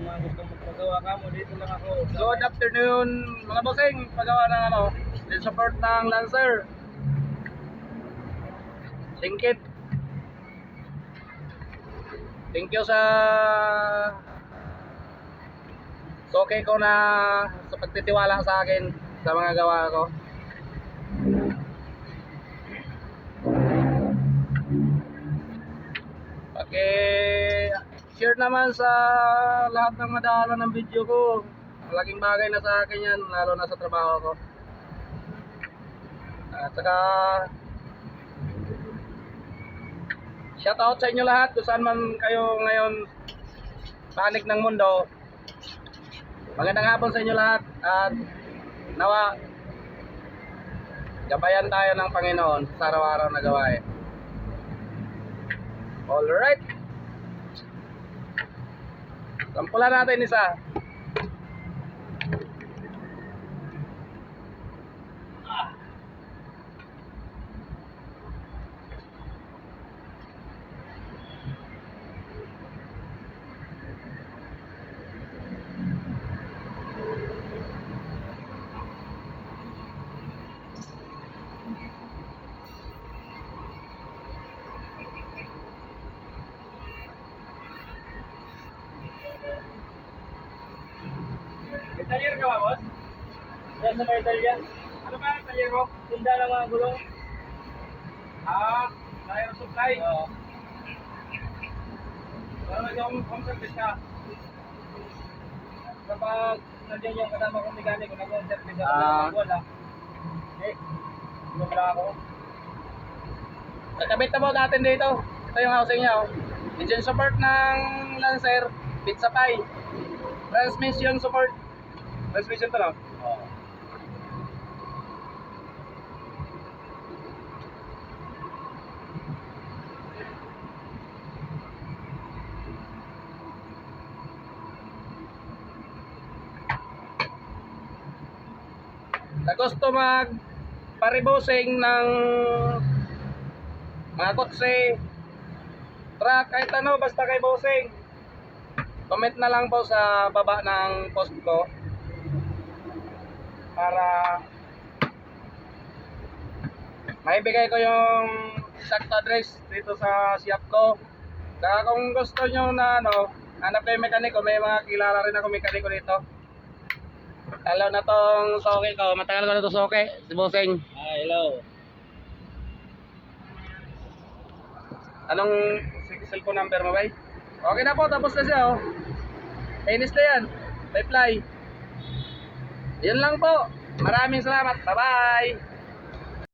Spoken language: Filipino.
Kung mga gusto magpagawa ka mo, dito lang ako. Good afternoon mga bossing, pagawa ng ano, din support ng Lancer. Singkit. Thank you sa okay ko na sa pagtitiwala sa akin sa mga gawa ko. Share naman sa lahat ng madaanan ng video ko. Malaking bagay na sa akin yan, lalo na sa trabaho ko. At saka shout out sa inyo lahat kung saan man kayo ngayon panig ng mundo. Magandang hapon sa inyo lahat at nawa gabayan tayo ng Panginoon sa araw-araw na gawain. Alright, sampulan natin isa. Talyer ka ba, boss? Yan sa may talyer. Ano ba ang talyer mo? Tinda ng mga gulong. Tire supply. Oo. Para mag-home service ka. Kapag nandiyan yung kasama kong mekaniko, nag-home service ako. Wala. Okay. Wala ako. Kakabit na po natin dito. Ito yung housing niya. Engine support ng Lancer, pizza pie. Transmission support. Transmission to lang. Oo. Sa gusto mag paribosing ng mga kotse, truck, kahit ano, basta kay bossing, comment na lang po sa baba ng post ko para maibigay ko yung exact address dito sa shop ko. Saka kung gusto nyo na ano, hanap kayo mekaniko, may mga kilala rin ako mekaniko dito. Hello na tong soke ko, matagal ko na to soke, si bossing. Hello. Anong cellphone number mo ba? Okay na po, tapos na siya oh. Finish na yan. Bye fly. Yun lang po. Maraming salamat. Bye bye.